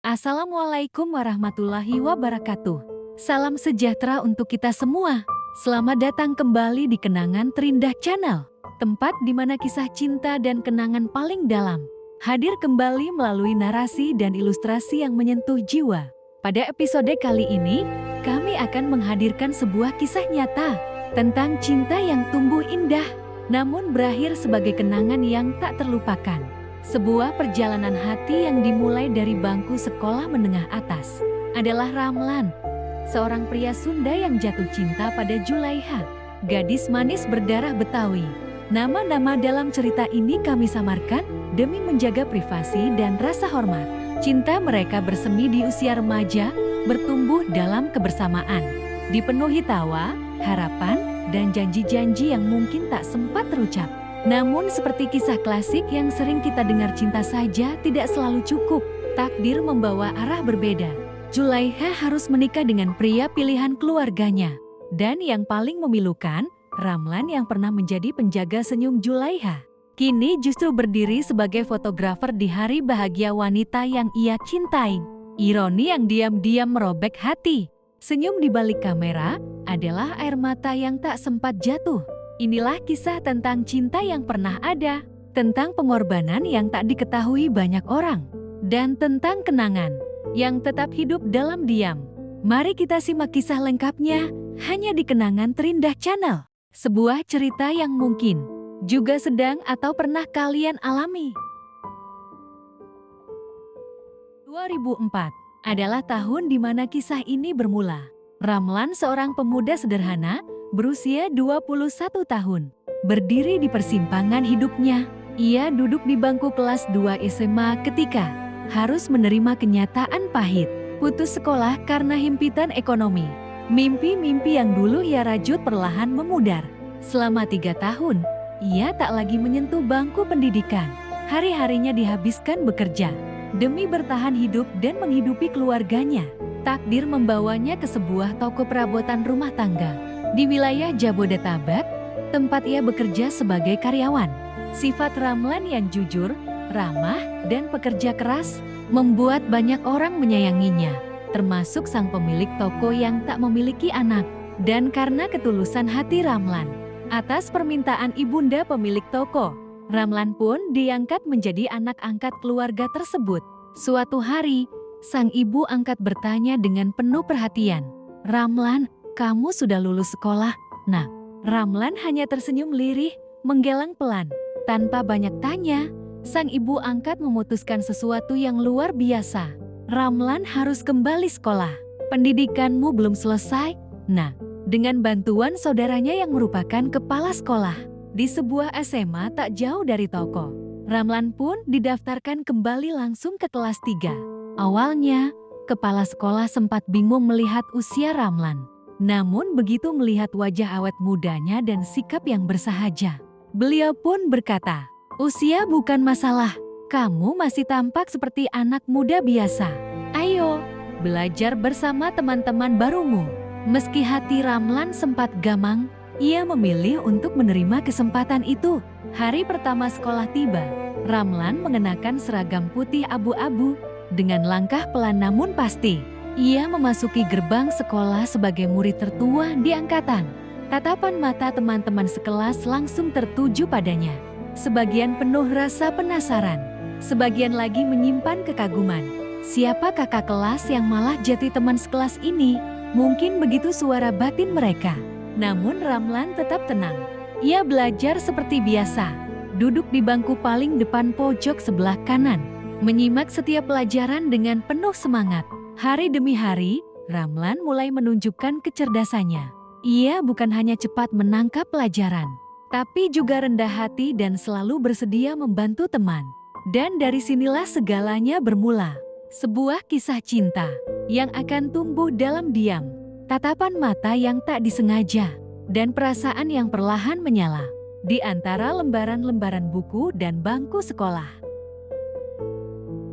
Assalamualaikum warahmatullahi wabarakatuh. Salam sejahtera untuk kita semua. Selamat datang kembali di Kenangan Terindah Channel, tempat di mana kisah cinta dan kenangan paling dalam hadir kembali melalui narasi dan ilustrasi yang menyentuh jiwa. Pada episode kali ini, kami akan menghadirkan sebuah kisah nyata tentang cinta yang tumbuh indah, namun berakhir sebagai kenangan yang tak terlupakan. Sebuah perjalanan hati yang dimulai dari bangku sekolah menengah atas adalah Ramlan, seorang pria Sunda yang jatuh cinta pada Julaiha, gadis manis berdarah Betawi. Nama-nama dalam cerita ini kami samarkan demi menjaga privasi dan rasa hormat. Cinta mereka bersemi di usia remaja, bertumbuh dalam kebersamaan, dipenuhi tawa, harapan, dan janji-janji yang mungkin tak sempat terucap. Namun seperti kisah klasik yang sering kita dengar, cinta saja tidak selalu cukup. Takdir membawa arah berbeda. Julaiha harus menikah dengan pria pilihan keluarganya. Dan yang paling memilukan, Ramlan yang pernah menjadi penjaga senyum Julaiha, kini justru berdiri sebagai fotografer di hari bahagia wanita yang ia cintai. Ironi yang diam-diam merobek hati. Senyum di balik kamera adalah air mata yang tak sempat jatuh. Inilah kisah tentang cinta yang pernah ada, tentang pengorbanan yang tak diketahui banyak orang, dan tentang kenangan yang tetap hidup dalam diam. Mari kita simak kisah lengkapnya hanya di Kenangan Terindah Channel. Sebuah cerita yang mungkin juga sedang atau pernah kalian alami. 2004 adalah tahun di mana kisah ini bermula. Ramlan, seorang pemuda sederhana, berusia 21 tahun, berdiri di persimpangan hidupnya. Ia duduk di bangku kelas 2 SMA ketika harus menerima kenyataan pahit. Putus sekolah karena himpitan ekonomi. Mimpi-mimpi yang dulu ia rajut perlahan memudar. Selama 3 tahun, ia tak lagi menyentuh bangku pendidikan. Hari-harinya dihabiskan bekerja demi bertahan hidup dan menghidupi keluarganya. Takdir membawanya ke sebuah toko perabotan rumah tangga di wilayah Jabodetabek, tempat ia bekerja sebagai karyawan. Sifat Ramlan yang jujur, ramah, dan pekerja keras membuat banyak orang menyayanginya, termasuk sang pemilik toko yang tak memiliki anak. Dan karena ketulusan hati Ramlan, atas permintaan ibunda pemilik toko, Ramlan pun diangkat menjadi anak angkat keluarga tersebut. Suatu hari, sang ibu angkat bertanya dengan penuh perhatian, "Ramlan, kamu sudah lulus sekolah, Nak?" Ramlan hanya tersenyum lirih, menggeleng pelan. Tanpa banyak tanya, sang ibu angkat memutuskan sesuatu yang luar biasa. "Ramlan harus kembali sekolah. Pendidikanmu belum selesai, Nak." Dengan bantuan saudaranya yang merupakan kepala sekolah di sebuah SMA tak jauh dari toko, Ramlan pun didaftarkan kembali langsung ke kelas 3. Awalnya, kepala sekolah sempat bingung melihat usia Ramlan. Namun begitu melihat wajah awet mudanya dan sikap yang bersahaja, beliau pun berkata, "Usia bukan masalah, kamu masih tampak seperti anak muda biasa. Ayo, belajar bersama teman-teman barumu." Meski hati Ramlan sempat gamang, ia memilih untuk menerima kesempatan itu. Hari pertama sekolah tiba, Ramlan mengenakan seragam putih abu-abu dengan langkah pelan namun pasti. Ia memasuki gerbang sekolah sebagai murid tertua di angkatan. Tatapan mata teman-teman sekelas langsung tertuju padanya. Sebagian penuh rasa penasaran, sebagian lagi menyimpan kekaguman. Siapa kakak kelas yang malah jadi teman sekelas ini? Mungkin begitu suara batin mereka. Namun Ramlan tetap tenang. Ia belajar seperti biasa, duduk di bangku paling depan pojok sebelah kanan, menyimak setiap pelajaran dengan penuh semangat. Hari demi hari, Ramlan mulai menunjukkan kecerdasannya. Ia bukan hanya cepat menangkap pelajaran, tapi juga rendah hati dan selalu bersedia membantu teman. Dan dari sinilah segalanya bermula. Sebuah kisah cinta yang akan tumbuh dalam diam, tatapan mata yang tak disengaja, dan perasaan yang perlahan menyala di antara lembaran-lembaran buku dan bangku sekolah.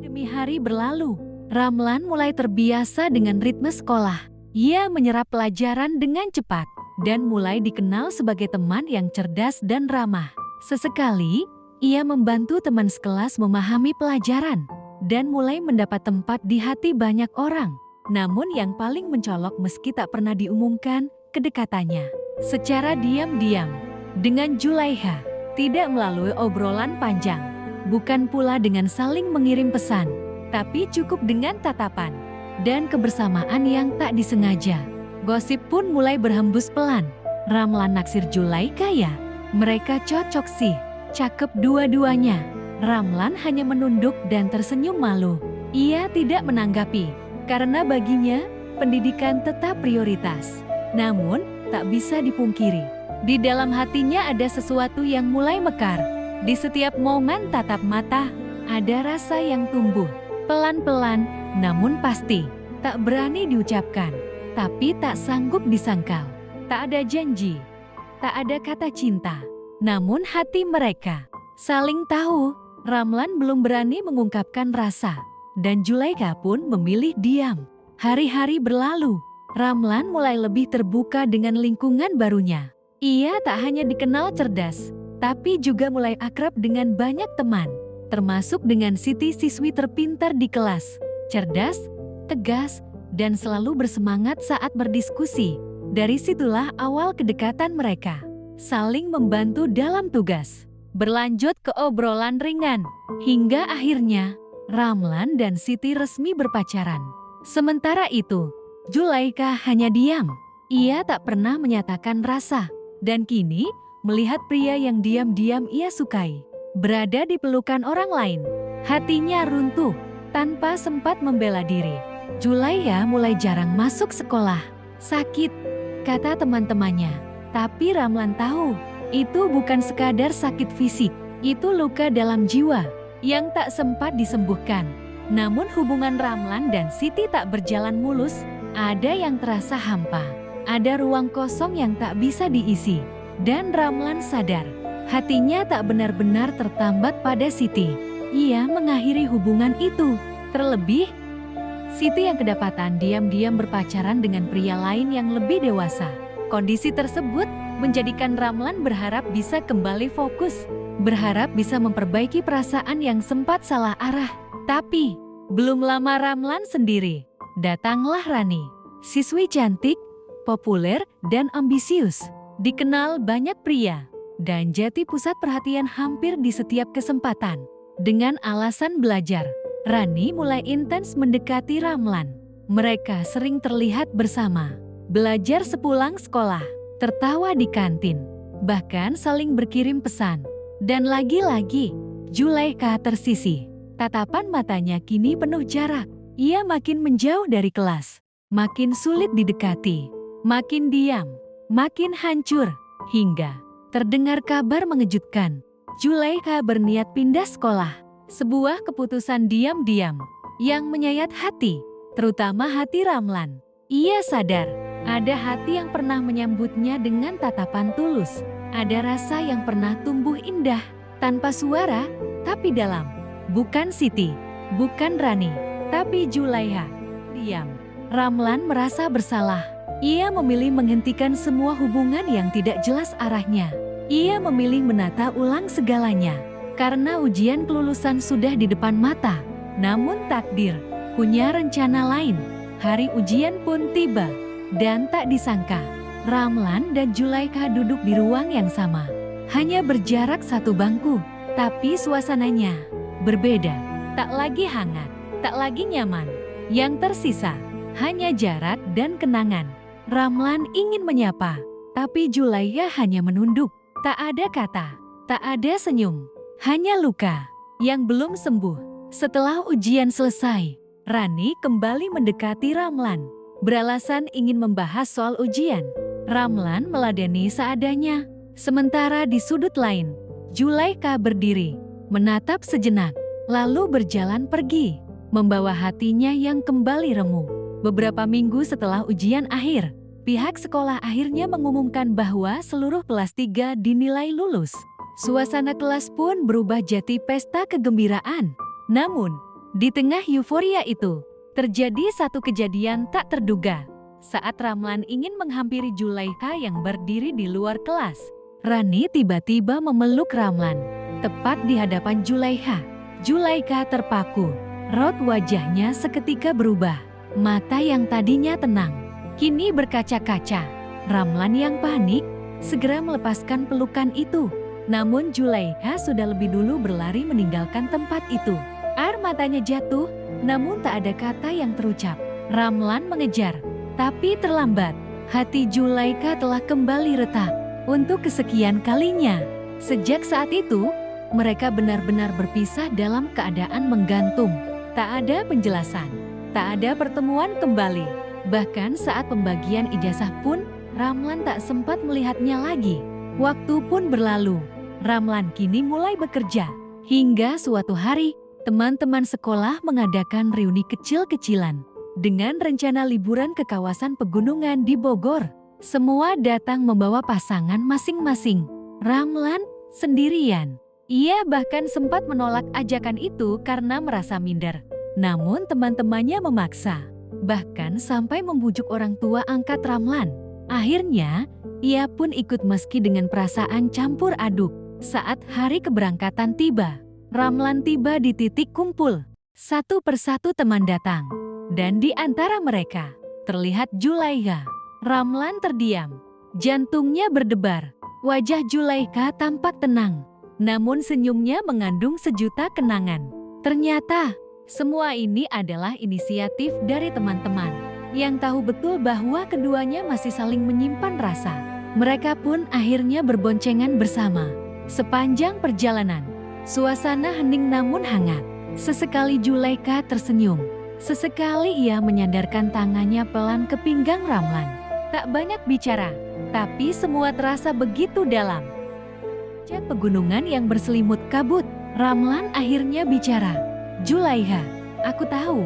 Demi hari berlalu, Ramlan mulai terbiasa dengan ritme sekolah. Ia menyerap pelajaran dengan cepat dan mulai dikenal sebagai teman yang cerdas dan ramah. Sesekali, ia membantu teman sekelas memahami pelajaran. dan mulai mendapat tempat di hati banyak orang. Namun yang paling mencolok meski tak pernah diumumkan, kedekatannya secara diam-diam dengan Zulaiha, tidak melalui obrolan panjang, bukan pula dengan saling mengirim pesan, tapi cukup dengan tatapan dan kebersamaan yang tak disengaja. Gosip pun mulai berhembus pelan. Ramlan naksir Zulaikha ya? Mereka cocok sih, cakep dua-duanya. Ramlan hanya menunduk dan tersenyum malu. Ia tidak menanggapi, karena baginya pendidikan tetap prioritas. Namun, tak bisa dipungkiri, di dalam hatinya ada sesuatu yang mulai mekar. Di setiap momen tatap mata, ada rasa yang tumbuh. Pelan-pelan, namun pasti. Tak berani diucapkan, tapi tak sanggup disangkal. Tak ada janji, tak ada kata cinta. Namun hati mereka saling tahu. Ramlan belum berani mengungkapkan rasa, dan Zulaikha pun memilih diam. Hari-hari berlalu, Ramlan mulai lebih terbuka dengan lingkungan barunya. Ia tak hanya dikenal cerdas, tapi juga mulai akrab dengan banyak teman, termasuk dengan Siti, siswi terpintar di kelas. Cerdas, tegas, dan selalu bersemangat saat berdiskusi. Dari situlah awal kedekatan mereka, saling membantu dalam tugas. Berlanjut ke obrolan ringan, hingga akhirnya Ramlan dan Siti resmi berpacaran. Sementara itu, Zulaikha hanya diam. Ia tak pernah menyatakan rasa, dan kini melihat pria yang diam-diam ia sukai berada di pelukan orang lain, hatinya runtuh tanpa sempat membela diri. Zulaikha mulai jarang masuk sekolah. Sakit, kata teman-temannya. Tapi Ramlan tahu, itu bukan sekadar sakit fisik, itu luka dalam jiwa yang tak sempat disembuhkan. Namun hubungan Ramlan dan Siti tak berjalan mulus, ada yang terasa hampa, ada ruang kosong yang tak bisa diisi. Dan Ramlan sadar, hatinya tak benar-benar tertambat pada Siti. Ia mengakhiri hubungan itu, terlebih Siti yang kedapatan diam-diam berpacaran dengan pria lain yang lebih dewasa. Kondisi tersebut menjadikan Ramlan berharap bisa kembali fokus, berharap bisa memperbaiki perasaan yang sempat salah arah. Tapi, belum lama Ramlan sendiri, datanglah Rani, siswi cantik, populer, dan ambisius. Dikenal banyak pria, dan jadi pusat perhatian hampir di setiap kesempatan. Dengan alasan belajar, Rani mulai intens mendekati Ramlan. Mereka sering terlihat bersama, belajar sepulang sekolah, tertawa di kantin, bahkan saling berkirim pesan. Dan lagi-lagi, Zulaikha tersisih. Tatapan matanya kini penuh jarak. Ia makin menjauh dari kelas, makin sulit didekati, makin diam, makin hancur, hingga terdengar kabar mengejutkan. Zulaikha berniat pindah sekolah. Sebuah keputusan diam-diam yang menyayat hati, terutama hati Ramlan. Ia sadar, ada hati yang pernah menyambutnya dengan tatapan tulus. Ada rasa yang pernah tumbuh indah, tanpa suara, tapi dalam. Bukan Siti, bukan Rani, tapi Zulaikha. Diam. Ramlan merasa bersalah. Ia memilih menghentikan semua hubungan yang tidak jelas arahnya. Ia memilih menata ulang segalanya. Karena ujian kelulusan sudah di depan mata. Namun takdir punya rencana lain. Hari ujian pun tiba. Dan tak disangka, Ramlan dan Zulaikha duduk di ruang yang sama. Hanya berjarak satu bangku. Tapi suasananya berbeda. Tak lagi hangat, tak lagi nyaman. Yang tersisa hanya jarak dan kenangan. Ramlan ingin menyapa, tapi Zulaikha hanya menunduk. Tak ada kata, tak ada senyum. Hanya luka yang belum sembuh. Setelah ujian selesai, Rani kembali mendekati Ramlan. Beralasan ingin membahas soal ujian. Ramlan meladeni seadanya. Sementara di sudut lain, Zulaikha berdiri, menatap sejenak, lalu berjalan pergi, membawa hatinya yang kembali remuk. Beberapa minggu setelah ujian akhir, pihak sekolah akhirnya mengumumkan bahwa seluruh kelas 3 dinilai lulus. Suasana kelas pun berubah jadi pesta kegembiraan. Namun, di tengah euforia itu, terjadi satu kejadian tak terduga. Saat Ramlan ingin menghampiri Zulaikha yang berdiri di luar kelas, Rani tiba-tiba memeluk Ramlan, tepat di hadapan Zulaikha. Zulaikha terpaku, Raut wajahnya seketika berubah. Mata yang tadinya tenang, kini berkaca-kaca. Ramlan yang panik segera melepaskan pelukan itu. Namun Zulaikha sudah lebih dulu berlari meninggalkan tempat itu. Air matanya jatuh, namun tak ada kata yang terucap. Ramlan mengejar, tapi terlambat. Hati Zulaikha telah kembali retak untuk kesekian kalinya. Sejak saat itu, mereka benar-benar berpisah dalam keadaan menggantung. Tak ada penjelasan, tak ada pertemuan kembali. Bahkan saat pembagian ijazah pun, Ramlan tak sempat melihatnya lagi. Waktu pun berlalu. Ramlan kini mulai bekerja. Hingga suatu hari, teman-teman sekolah mengadakan reuni kecil-kecilan. Dengan rencana liburan ke kawasan pegunungan di Bogor. Semua datang membawa pasangan masing-masing. Ramlan sendirian. Ia bahkan sempat menolak ajakan itu karena merasa minder. Namun teman-temannya memaksa. Bahkan sampai membujuk orang tua angkat Ramlan. Akhirnya, ia pun ikut meski dengan perasaan campur aduk. Saat hari keberangkatan tiba, Ramlan tiba di titik kumpul. Satu persatu teman datang. Dan di antara mereka, terlihat Zulaikha. Ramlan terdiam. Jantungnya berdebar. Wajah Zulaikha tampak tenang. Namun senyumnya mengandung sejuta kenangan. Ternyata, semua ini adalah inisiatif dari teman-teman yang tahu betul bahwa keduanya masih saling menyimpan rasa. Mereka pun akhirnya berboncengan bersama. Sepanjang perjalanan, suasana hening namun hangat. Sesekali Zulaikha tersenyum. Sesekali ia menyandarkan tangannya pelan ke pinggang Ramlan. Tak banyak bicara, tapi semua terasa begitu dalam. Cek pegunungan yang berselimut kabut, Ramlan akhirnya bicara. Zulaikha, aku tahu,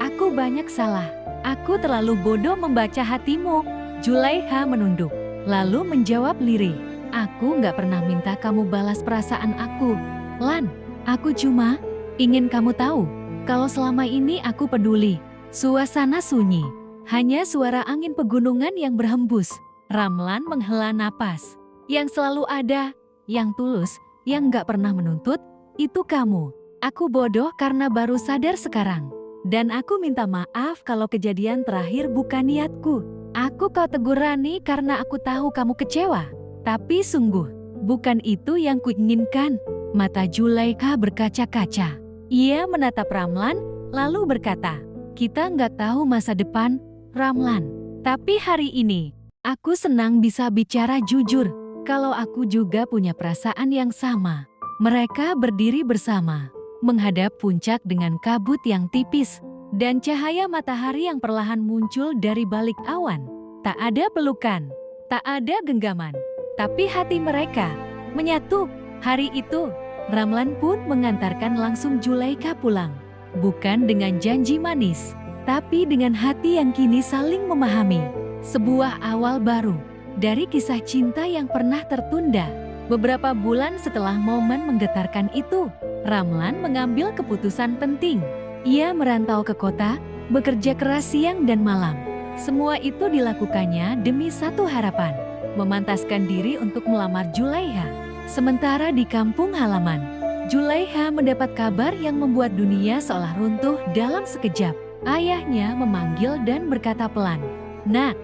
aku banyak salah. Aku terlalu bodoh membaca hatimu. Zulaikha menunduk, lalu menjawab lirih. Aku gak pernah minta kamu balas perasaan aku. Lan, aku cuma ingin kamu tahu, kalau selama ini aku peduli. Suasana sunyi, hanya suara angin pegunungan yang berhembus. Ramlan menghela napas. Yang selalu ada, yang tulus, yang gak pernah menuntut, itu kamu. Aku bodoh karena baru sadar sekarang. Dan aku minta maaf kalau kejadian terakhir bukan niatku. Aku kau tegur Rani karena aku tahu kamu kecewa. Tapi sungguh, bukan itu yang kuinginkan. Mata Zulaikha berkaca-kaca. Ia menatap Ramlan, lalu berkata, kita nggak tahu masa depan, Ramlan. Tapi hari ini, aku senang bisa bicara jujur. Kalau aku juga punya perasaan yang sama. Mereka berdiri bersama, menghadap puncak dengan kabut yang tipis, dan cahaya matahari yang perlahan muncul dari balik awan. Tak ada pelukan, tak ada genggaman, tapi hati mereka menyatu. Hari itu, Ramlan pun mengantarkan langsung Zulaikha pulang. Bukan dengan janji manis, tapi dengan hati yang kini saling memahami. Sebuah awal baru dari kisah cinta yang pernah tertunda. Beberapa bulan setelah momen menggetarkan itu, Ramlan mengambil keputusan penting. Ia merantau ke kota, bekerja keras siang dan malam. Semua itu dilakukannya demi satu harapan, memantaskan diri untuk melamar Zulaikha. Sementara di kampung halaman, Zulaikha mendapat kabar yang membuat dunia seolah runtuh dalam sekejap. Ayahnya memanggil dan berkata pelan, "Nak,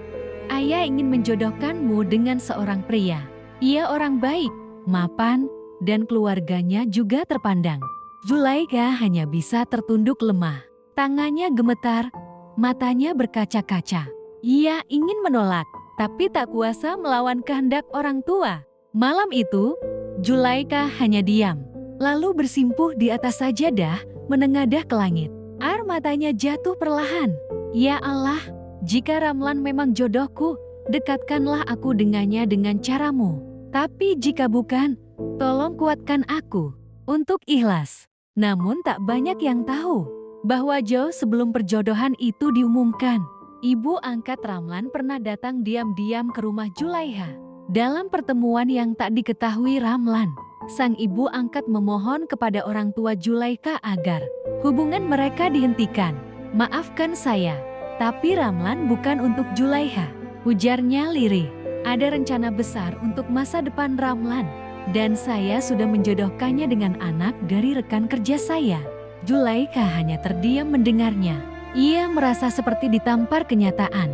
ayah ingin menjodohkanmu dengan seorang pria. Ia orang baik, mapan, dan keluarganya juga terpandang." Zulaikha hanya bisa tertunduk lemah. Tangannya gemetar, matanya berkaca-kaca. Ia ingin menolak, tapi tak kuasa melawan kehendak orang tua. Malam itu, Zulaikha hanya diam, lalu bersimpuh di atas sajadah, menengadah ke langit. Air matanya jatuh perlahan. Ya Allah, jika Ramlan memang jodohku, dekatkanlah aku dengannya dengan caramu. Tapi jika bukan, tolong kuatkan aku untuk ikhlas. Namun tak banyak yang tahu bahwa jauh sebelum perjodohan itu diumumkan, ibu angkat Ramlan pernah datang diam-diam ke rumah Zulaikha. Dalam pertemuan yang tak diketahui Ramlan, sang ibu angkat memohon kepada orang tua Zulaikha agar hubungan mereka dihentikan. "Maafkan saya, tapi Ramlan bukan untuk Zulaikha," ujarnya lirih. "Ada rencana besar untuk masa depan Ramlan, dan saya sudah menjodohkannya dengan anak dari rekan kerja saya." Zulaikha hanya terdiam mendengarnya. Ia merasa seperti ditampar kenyataan.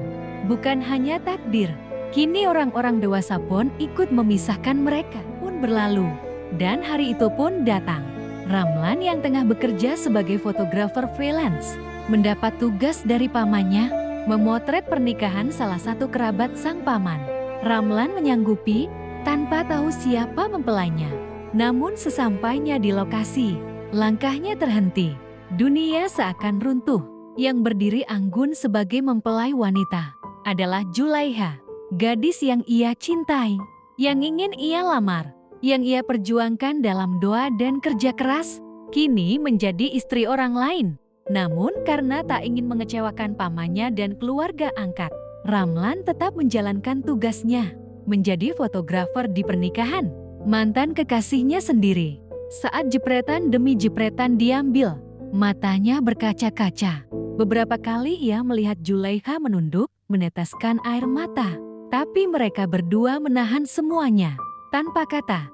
Bukan hanya takdir, kini orang-orang dewasa pun ikut memisahkan mereka. Pun berlalu, dan hari itu pun datang. Ramlan yang tengah bekerja sebagai fotografer freelance mendapat tugas dari pamannya memotret pernikahan salah satu kerabat sang paman. Ramlan menyanggupi tanpa tahu siapa mempelainya. Namun sesampainya di lokasi, langkahnya terhenti. Dunia seakan runtuh. Yang berdiri anggun sebagai mempelai wanita adalah Zulaikha, gadis yang ia cintai, yang ingin ia lamar, yang ia perjuangkan dalam doa dan kerja keras, kini menjadi istri orang lain. Namun karena tak ingin mengecewakan pamannya dan keluarga angkat, Ramlan tetap menjalankan tugasnya, menjadi fotografer di pernikahan mantan kekasihnya sendiri. Saat jepretan demi jepretan diambil, matanya berkaca-kaca. Beberapa kali ia melihat Zulaikha menunduk, meneteskan air mata. Tapi mereka berdua menahan semuanya, tanpa kata,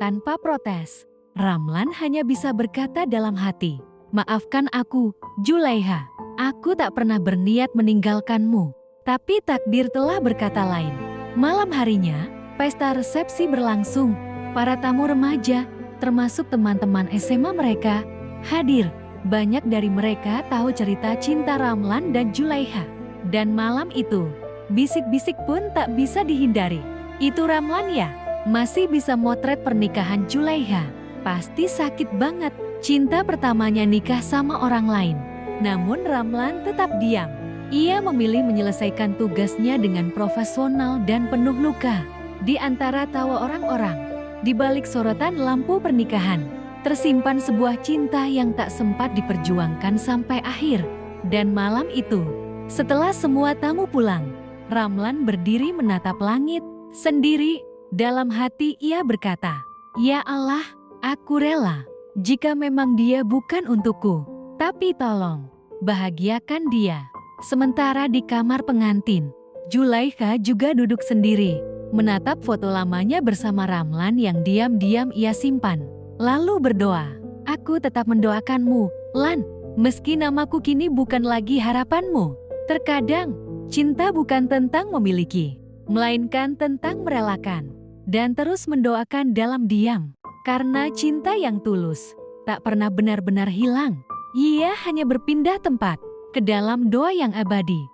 tanpa protes. Ramlan hanya bisa berkata dalam hati, "Maafkan aku, Zulaikha. Aku tak pernah berniat meninggalkanmu." Tapi takdir telah berkata lain. Malam harinya, pesta resepsi berlangsung. Para tamu remaja, termasuk teman-teman SMA mereka, hadir. Banyak dari mereka tahu cerita cinta Ramlan dan Zulaikha. Dan malam itu, bisik-bisik pun tak bisa dihindari. "Itu Ramlan ya? Masih bisa motret pernikahan Zulaikha. Pasti sakit banget. Cinta pertamanya nikah sama orang lain." Namun Ramlan tetap diam. Ia memilih menyelesaikan tugasnya dengan profesional dan penuh luka. Di antara tawa orang-orang, di balik sorotan lampu pernikahan, tersimpan sebuah cinta yang tak sempat diperjuangkan sampai akhir. Dan malam itu, setelah semua tamu pulang, Ramlan berdiri menatap langit sendiri. Dalam hati ia berkata, "Ya Allah, aku rela. Jika memang dia bukan untukku, tapi tolong, bahagiakan dia." Sementara di kamar pengantin, Zulaikha juga duduk sendiri, menatap foto lamanya bersama Ramlan yang diam-diam ia simpan. Lalu berdoa, "Aku tetap mendoakanmu, Lan, meski namaku kini bukan lagi harapanmu." Terkadang, cinta bukan tentang memiliki, melainkan tentang merelakan, dan terus mendoakan dalam diam. Karena cinta yang tulus, tak pernah benar-benar hilang. Ia hanya berpindah tempat, ke dalam doa yang abadi.